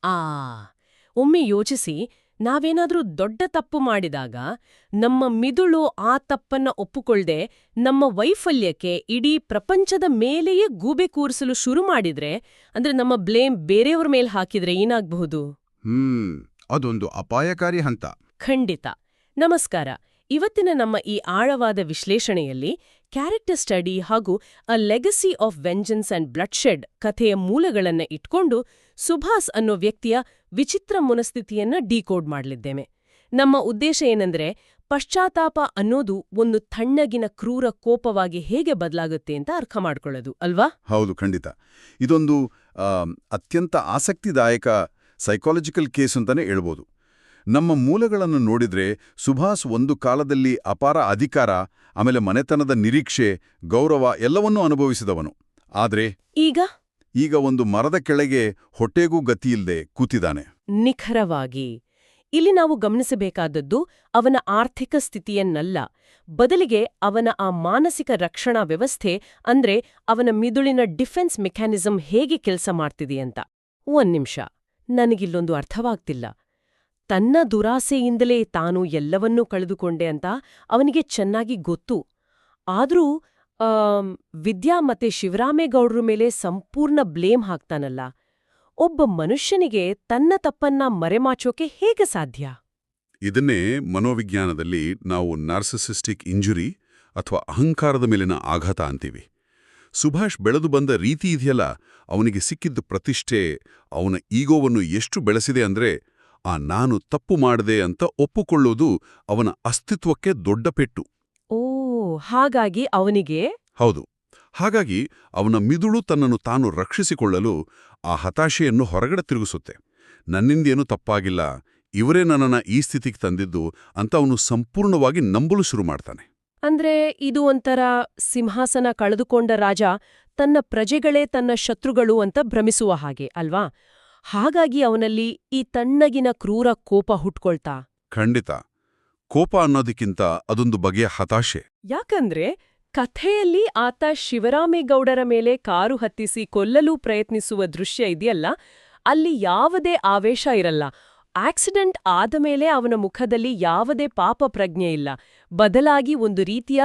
ಆ ಒಮ್ಮೆ ಯೋಚಿಸಿ, ನಾವೇನಾದ್ರೂ ದೊಡ್ಡ ತಪ್ಪು ಮಾಡಿದಾಗ ನಮ್ಮ ಮಿದುಳು ಆ ತಪ್ಪನ್ನ ಒಪ್ಪುಕೊಳ್ದೆ ನಮ್ಮ ವೈಫಲ್ಯಕ್ಕೆ ಇಡೀ ಪ್ರಪಂಚದ ಮೇಲೆಯೇ ಗೂಬೆ ಕೂರಿಸಲು ಶುರು ಮಾಡಿದ್ರೆ, ಅಂದ್ರೆ ನಮ್ಮ ಬ್ಲೇಮ್ ಬೇರೆಯವ್ರ ಮೇಲ್ ಹಾಕಿದ್ರೆ ಏನಾಗಬಹುದು? ಅದೊಂದು ಅಪಾಯಕಾರಿ ಹಂತ. ಖಂಡಿತ. ನಮಸ್ಕಾರ. ಇವತ್ತಿನ ನಮ್ಮ ಈ ಆಳವಾದ ವಿಶ್ಲೇಷಣೆಯಲ್ಲಿ ಕ್ಯಾರೆಕ್ಟರ್ ಸ್ಟಡಿ ಹಾಗೂ ಅ ಲೆಗಸಿ ಆಫ್ ವೆಂಜನ್ಸ್ ಅಂಡ್ ಬ್ಲಡ್ಶೆಡ್ ಕಥೆಯ ಮೂಲಗಳನ್ನ ಇಟ್ಕೊಂಡು ಸುಭಾಸ್ ಅನ್ನೋ ವ್ಯಕ್ತಿಯ ವಿಚಿತ್ರ ಮನಸ್ಥಿತಿಯನ್ನ ಡಿಕೋಡ್ ಮಾಡಲಿದ್ದೇವೆ. ನಮ್ಮ ಉದ್ದೇಶ ಏನಂದ್ರೆ, ಪಶ್ಚಾತ್ತಾಪ ಅನ್ನೋದು ಒಂದು ತಣ್ಣಗಿನ ಕ್ರೂರ ಕೋಪವಾಗಿ ಹೇಗೆ ಬದಲಾಗುತ್ತೆ ಅಂತ ಅರ್ಥ ಮಾಡ್ಕೊಳ್ಳೋದು ಅಲ್ವಾ? ಹೌದು, ಖಂಡಿತ. ಇದೊಂದು ಅತ್ಯಂತ ಆಸಕ್ತಿದಾಯಕ ಸೈಕಾಲಜಿಕಲ್ ಕೇಸ್ ಅಂತಾನೆ ಹೇಳ್ಬೋದು. ನಮ್ಮ ಮೂಲಗಳನ್ನು ನೋಡಿದ್ರೆ ಸುಭಾಸ್ ಒಂದು ಕಾಲದಲ್ಲಿ ಅಪಾರ ಅಧಿಕಾರ, ಆಮೇಲೆ ಮನೆತನದ ನಿರೀಕ್ಷೆ, ಗೌರವ ಎಲ್ಲವನ್ನೂ ಅನುಭವಿಸಿದವನು. ಆದ್ರೆ ಈಗ ಒಂದು ಮರದ ಕೆಳಗೆ ಹೊಟ್ಟೆಗೂ ಗತಿಯಿಲ್ಲದೆ ಕೂತಿದ್ದಾನೆ. ನಿಖರವಾಗಿ. ಇಲ್ಲಿ ನಾವು ಗಮನಿಸಬೇಕಾದದ್ದು ಅವನ ಆರ್ಥಿಕ ಸ್ಥಿತಿಯನ್ನಲ್ಲ, ಬದಲಿಗೆ ಅವನ ಆ ಮಾನಸಿಕ ರಕ್ಷಣಾ ವ್ಯವಸ್ಥೆ, ಅಂದ್ರೆ ಅವನ ಮಿದುಳಿನ ಡಿಫೆನ್ಸ್ ಮೆಕ್ಯಾನಿಸಮ್ ಹೇಗೆ ಕೆಲಸ ಮಾಡ್ತಿದೆಯಂತ. ಒಂದ್ ನಿಮಿಷ, ನನಗಿಲ್ಲೊಂದು ಅರ್ಥವಾಗ್ತಿಲ್ಲ. ತನ್ನ ದುರಾಸೆಯಿಂದಲೇ ತಾನು ಎಲ್ಲವನ್ನೂ ಕಳೆದುಕೊಂಡೆ ಅಂತ ಅವನಿಗೆ ಚೆನ್ನಾಗಿ ಗೊತ್ತು. ಆದ್ರೂ ವಿದ್ಯಾ ಮತ್ತೆ ಶಿವರಾಮೇಗೌಡ್ರ ಮೇಲೆ ಸಂಪೂರ್ಣ ಬ್ಲೇಮ್ ಹಾಕ್ತಾನಲ್ಲ. ಒಬ್ಬ ಮನುಷ್ಯನಿಗೆ ತನ್ನ ತಪ್ಪನ್ನ ಮರೆಮಾಚೋಕೆ ಹೇಗೆ ಸಾಧ್ಯ? ಇದನ್ನೇ ಮನೋವಿಜ್ಞಾನದಲ್ಲಿ ನಾವು ನಾರ್ಸಿಸಿಸ್ಟಿಕ್ ಇಂಜುರಿ ಅಥವಾ ಅಹಂಕಾರದ ಮೇಲಿನ ಆಘಾತ ಅಂತೀವಿ. ಸುಭಾಷ್ ಬೆಳೆದು ಬಂದ ರೀತಿ ಇದೆಯಲ್ಲ, ಅವನಿಗೆ ಸಿಕ್ಕಿದ್ದ ಪ್ರತಿಷ್ಠೆ ಅವನ ಈಗೋವನ್ನು ಎಷ್ಟು ಬೆಳೆಸಿದೆ ಅಂದ್ರೆ, ನಾನು ತಪ್ಪು ಮಾಡಿದೆ ಅಂತ ಒಪ್ಪುಕೊಳ್ಳೋದು ಅವನ ಅಸ್ತಿತ್ವಕ್ಕೆ ದೊಡ್ಡ ಪೆಟ್ಟು. ಹಾಗಾಗಿ ಅವನಿಗೆ ಹೌದು, ಹಾಗಾಗಿ ಅವನ ಮಿದುಳು ತನ್ನನ್ನು ತಾನು ರಕ್ಷಿಸಿಕೊಳ್ಳಲು ಆ ಹತಾಶೆಯನ್ನು ಹೊರಗಡೆ ತಿರುಗಿಸುತ್ತೆ. ನನ್ನಿಂದೇನೂ ತಪ್ಪಾಗಿಲ್ಲ, ಇವರೇ ನನ್ನನ್ನ ಈ ಸ್ಥಿತಿಗೆ ತಂದಿದ್ದು ಅಂತ ಅವನು ಸಂಪೂರ್ಣವಾಗಿ ನಂಬಲು ಶುರು ಮಾಡ್ತಾನೆ. ಅಂದ್ರೆ ಇದು ಒಂಥರ ಸಿಂಹಾಸನ ಕಳೆದುಕೊಂಡ ರಾಜ ತನ್ನ ಪ್ರಜೆಗಳೇ ತನ್ನ ಶತ್ರುಗಳು ಅಂತ ಭ್ರಮಿಸುವ ಹಾಗೆ ಅಲ್ವಾ? ಹಾಗಾಗಿ ಅವನಲ್ಲಿ ಈ ತಣ್ಣಗಿನ ಕ್ರೂರ ಕೋಪ ಹುಟ್ಕೊಳ್ತಾ. ಖಂಡಿತ. ಕೋಪ ಅನ್ನೋದಕ್ಕಿಂತ ಅದೊಂದು ಬಗೆಯ ಹತಾಶೆ. ಯಾಕಂದ್ರೆ ಕಥೆಯಲ್ಲಿ ಆತ ಶಿವರಾಮೇಗೌಡರ ಮೇಲೆ ಕಾರು ಹತ್ತಿಸಿ ಕೊಲ್ಲಲು ಪ್ರಯತ್ನಿಸುವ ದೃಶ್ಯ ಇದೆಯಲ್ಲ, ಅಲ್ಲಿ ಯಾವುದೇ ಆವೇಶ ಇರಲ್ಲ. ಆಕ್ಸಿಡೆಂಟ್ ಆದ ಮೇಲೆ ಅವನ ಮುಖದಲ್ಲಿ ಯಾವುದೇ ಪಾಪ ಪ್ರಜ್ಞೆ ಇಲ್ಲ, ಬದಲಾಗಿ ಒಂದು ರೀತಿಯ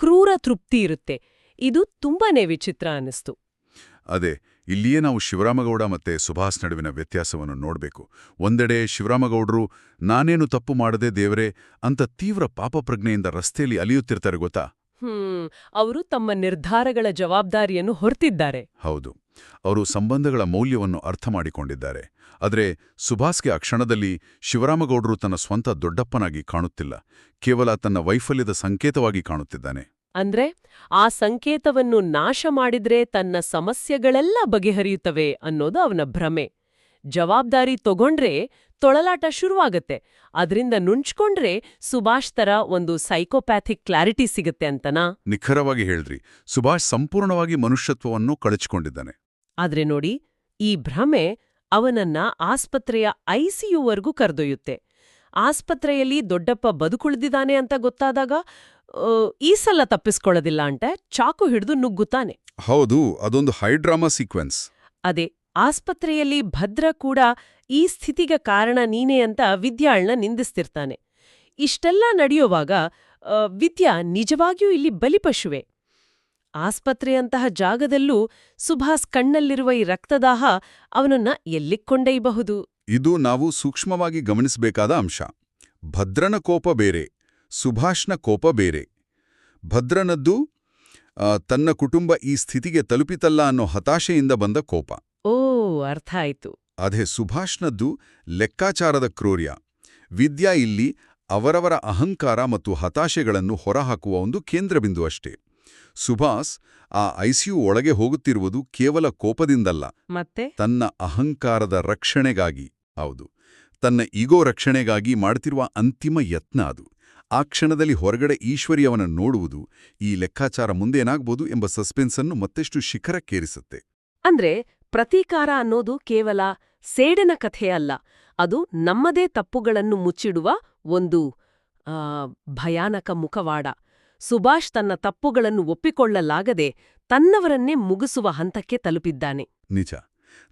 ಕ್ರೂರ ತೃಪ್ತಿ ಇರುತ್ತೆ. ಇದು ತುಂಬಾನೇ ವಿಚಿತ್ರ ಅನ್ನಿಸ್ತು. ಅದೇ, ಇಲ್ಲಿಯೇ ನಾವು ಶಿವರಾಮಗೌಡ ಮತ್ತೆ ಸುಭಾಸ್ ನಡುವಿನ ವ್ಯತ್ಯಾಸವನ್ನು ನೋಡ್ಬೇಕು. ಒಂದೆಡೆ ಶಿವರಾಮಗೌಡರು ನಾನೇನು ತಪ್ಪು ಮಾಡದೆ ದೇವರೇ ಅಂತ ತೀವ್ರ ಪಾಪಪ್ರಜ್ಞೆಯಿಂದ ರಸ್ತೆಯಲ್ಲಿ ಅಲಿಯುತ್ತಿರ್ತಾರೆ ಗೊತ್ತಾ? ಅವರು ತಮ್ಮ ನಿರ್ಧಾರಗಳ ಜವಾಬ್ದಾರಿಯನ್ನು ಹೊರ್ತಿದ್ದಾರೆ. ಹೌದು, ಅವರು ಸಂಬಂಧಗಳ ಮೌಲ್ಯವನ್ನು ಅರ್ಥ ಮಾಡಿಕೊಂಡಿದ್ದಾರೆ. ಆದರೆ ಸುಭಾಸ್ಗೆ ಆ ಕ್ಷಣದಲ್ಲಿ ಶಿವರಾಮಗೌಡರು ತನ್ನ ಸ್ವಂತ ದೊಡ್ಡಪ್ಪನಾಗಿ ಕಾಣುತ್ತಿಲ್ಲ, ಕೇವಲ ತನ್ನ ವೈಫಲ್ಯದ ಸಂಕೇತವಾಗಿ ಕಾಣುತ್ತಿದ್ದಾನೆ. ಅಂದ್ರೆ ಆ ಸಂಕೇತವನ್ನು ನಾಶ ಮಾಡಿದ್ರೆ ತನ್ನ ಸಮಸ್ಯೆಗಳೆಲ್ಲ ಬಗೆಹರಿಯುತ್ತವೆ ಅನ್ನೋದು ಅವನ ಭ್ರಮೆ. ಜವಾಬ್ದಾರಿ ತಗೊಂಡ್ರೆ ತೊಳಲಾಟ ಶುರುವಾಗತ್ತೆ, ಅದರಿಂದ ನುಣ್ಚ್ಕೊಂಡ್ರೆ ಸುಭಾಷ್ ತರ ಒಂದು ಸೈಕೋಪ್ಯಾಥಿಕ್ ಕ್ಲಾರಿಟಿ ಸಿಗತ್ತೆ ಅಂತನಾ? ನಿಖರವಾಗಿ ಹೇಳ್ರಿ, ಸುಭಾಷ್ ಸಂಪೂರ್ಣವಾಗಿ ಮನುಷ್ಯತ್ವವನ್ನು ಕಳಚಿಕೊಂಡಿದ್ದಾನೆ. ಆದ್ರೆ ನೋಡಿ, ಈ ಭ್ರಮೆ ಅವನನ್ನ ಆಸ್ಪತ್ರೆಯ ಐಸಿಯುವರೆಗೂ ಕರೆದೊಯ್ಯುತ್ತೆ. ಆಸ್ಪತ್ರೆಯಲ್ಲಿ ದೊಡ್ಡಪ್ಪ ಬದುಕುಳಿದಿದ್ದಾನೆ ಅಂತ ಗೊತ್ತಾದಾಗ ಈ ಸಲ ತಪ್ಪಿಸ್ಕೊಳ್ಳೋದಿಲ್ಲ ಅಂತ ಚಾಕು ಹಿಡಿದು ನುಗ್ಗುತ್ತಾನೆ. ಹೌದು, ಅದೊಂದು ಹೈಡ್ರಾಮಾ ಸೀಕ್ವೆನ್ಸ್. ಅದೇ, ಆಸ್ಪತ್ರೆಯಲ್ಲಿ ಭದ್ರ ಕೂಡ ಈ ಸ್ಥಿತಿಗೆ ಕಾರಣ ನೀನೇ ಅಂತ ವಿದ್ಯಾಳ್ನ ನಿಂದಿಸ್ತಿರ್ತಾನೆ. ಇಷ್ಟೆಲ್ಲ ನಡೆಯುವಾಗ ವಿದ್ಯಾ ನಿಜವಾಗಿಯೂ ಇಲ್ಲಿ ಬಲಿಪಶುವೆ. ಆಸ್ಪತ್ರೆಯಂತಹ ಜಾಗದಲ್ಲೂ ಸುಭಾಸ್ ಕಣ್ಣಲ್ಲಿರುವ ಈ ರಕ್ತದಾಹ ಅವನನ್ನ ಎಲ್ಲಿಕ್ಕೊಂಡೊಯ್ಯಬಹುದು? ಇದು ನಾವು ಸೂಕ್ಷ್ಮವಾಗಿ ಗಮನಿಸಬೇಕಾದ ಅಂಶ. ಭದ್ರನ ಕೋಪ ಬೇರೆ, ಸುಭಾಷ್ನ ಕೋಪ ಬೇರೆ. ಭದ್ರನದ್ದು ತನ್ನ ಕುಟುಂಬ ಈ ಸ್ಥಿತಿಗೆ ತಲುಪಿತಲ್ಲ ಅನ್ನೋ ಹತಾಶೆಯಿಂದ ಬಂದ ಕೋಪ. ಅರ್ಥ ಆಯ್ತು. ಅದೇ ಸುಭಾಷ್ನದ್ದು ಲೆಕ್ಕಾಚಾರದ ಕ್ರೌರ್ಯ. ವಿದ್ಯಾ ಇಲ್ಲಿ ಅವರವರ ಅಹಂಕಾರ ಮತ್ತು ಹತಾಶೆಗಳನ್ನು ಹೊರಹಾಕುವ ಒಂದು ಕೇಂದ್ರಬಿಂದು ಅಷ್ಟೇ. ಸುಭಾಸ್ ಆ ಐಸಿಯು ಒಳಗೆ ಹೋಗುತ್ತಿರುವುದು ಕೇವಲ ಕೋಪದಿಂದಲ್ಲ, ಮತ್ತೆ ತನ್ನ ಅಹಂಕಾರದ ರಕ್ಷಣೆಗಾಗಿ. ಹೌದು, ತನ್ನ ಈಗೋ ರಕ್ಷಣೆಗಾಗಿ ಮಾಡ್ತಿರುವ ಅಂತಿಮ ಯತ್ನ ಅದು. ಆ ಕ್ಷಣದಲ್ಲಿ ಹೊರಗಡೆ ಈಶ್ವರಿಯವನ ನೋಡುವುದು ಈ ಲೆಕ್ಕಾಚಾರ ಮುಂದೇನಾಗ್ಬೋದು ಎಂಬ ಸಸ್ಪೆನ್ಸನ್ನು ಮತ್ತೆಷ್ಟು ಶಿಖರಕ್ಕೇರಿಸುತ್ತೆ. ಅಂದ್ರೆ ಪ್ರತೀಕಾರ ಅನ್ನೋದು ಕೇವಲ ಸೇಡಿನ ಕಥೆಯಲ್ಲ, ಅದು ನಮ್ಮದೇ ತಪ್ಪುಗಳನ್ನು ಮುಚ್ಚಿಡುವ ಒಂದು ಭಯಾನಕ ಮುಖವಾಡ. ಸುಭಾಷ್ ತನ್ನ ತಪ್ಪುಗಳನ್ನು ಒಪ್ಪಿಕೊಳ್ಳಲಾಗದೆ ತನ್ನವರನ್ನೇ ಮುಗಿಸುವ ಹಂತಕ್ಕೆ ತಲುಪಿದ್ದಾನೆ. ನಿಜ.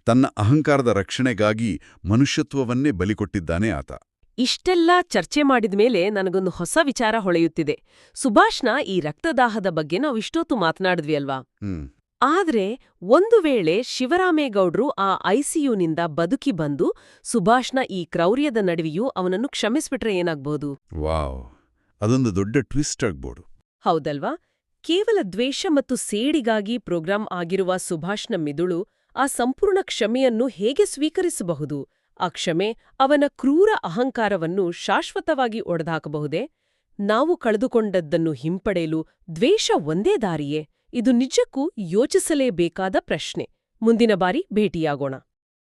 ತನ್ನ ಅಹಂಕಾರದ ರಕ್ಷಣೆಗಾಗಿ ಮನುಷ್ಯತ್ವವನ್ನೇ ಬಲಿಕೊಟ್ಟಿದ್ದಾನೆ ಆತ. ಇಷ್ಟೆಲ್ಲ ಚರ್ಚೆ ಮಾಡಿದ್ಮೇಲೆ ನನಗೊಂದು ಹೊಸ ವಿಚಾರ ಹೊಳೆಯುತ್ತಿದೆ. ಸುಭಾಷ್ನ ಈ ರಕ್ತದಾಹದ ಬಗ್ಗೆ ನಾವು ಇಷ್ಟೊತ್ತು ಮಾತನಾಡಿದ್ವಿ ಅಲ್ವಾ? ಆದ್ರೆ ಒಂದು ವೇಳೆ ಶಿವರಾಮೇಗೌಡ್ರು ಆ ಐಸಿಯುನಿಂದ ಬದುಕಿ ಬಂದು ಸುಭಾಷ್ನ ಈ ಕ್ರೌರ್ಯದ ನಡುವೆಯೂ ಅವನನ್ನು ಕ್ಷಮಿಸ್ಬಿಟ್ರೆ ಏನಾಗ್ಬೋದು? ವಾವ್, ಅದೊಂದು ದೊಡ್ಡ ಟ್ವಿಸ್ಟ್ ಆಗ್ಬೋದು. ಹೌದಲ್ವಾ? ಕೇವಲ ದ್ವೇಷ ಮತ್ತು ಸೇಡಿಗಾಗಿ ಪ್ರೋಗ್ರಾಂ ಆಗಿರುವ ಸುಭಾಷ್ನ ಮಿದುಳು ಆ ಸಂಪೂರ್ಣ ಕ್ಷಮೆಯನ್ನು ಹೇಗೆ ಸ್ವೀಕರಿಸಬಹುದು? ಆ ಕ್ಷಮೆ ಅವನ ಕ್ರೂರ ಅಹಂಕಾರವನ್ನು ಶಾಶ್ವತವಾಗಿ ಒಡೆದಾಕಬಹುದೇ? ನಾವು ಕಳೆದುಕೊಂಡದ್ದನ್ನು ಹಿಂಪಡೆಯಲು ದ್ವೇಷ ಒಂದೇ ದಾರಿಯೇ? ಇದು ನಿಜಕ್ಕೂ ಯೋಚಿಸಲೇಬೇಕಾದ ಪ್ರಶ್ನೆ. ಮುಂದಿನ ಬಾರಿ ಭೇಟಿಯಾಗೋಣ.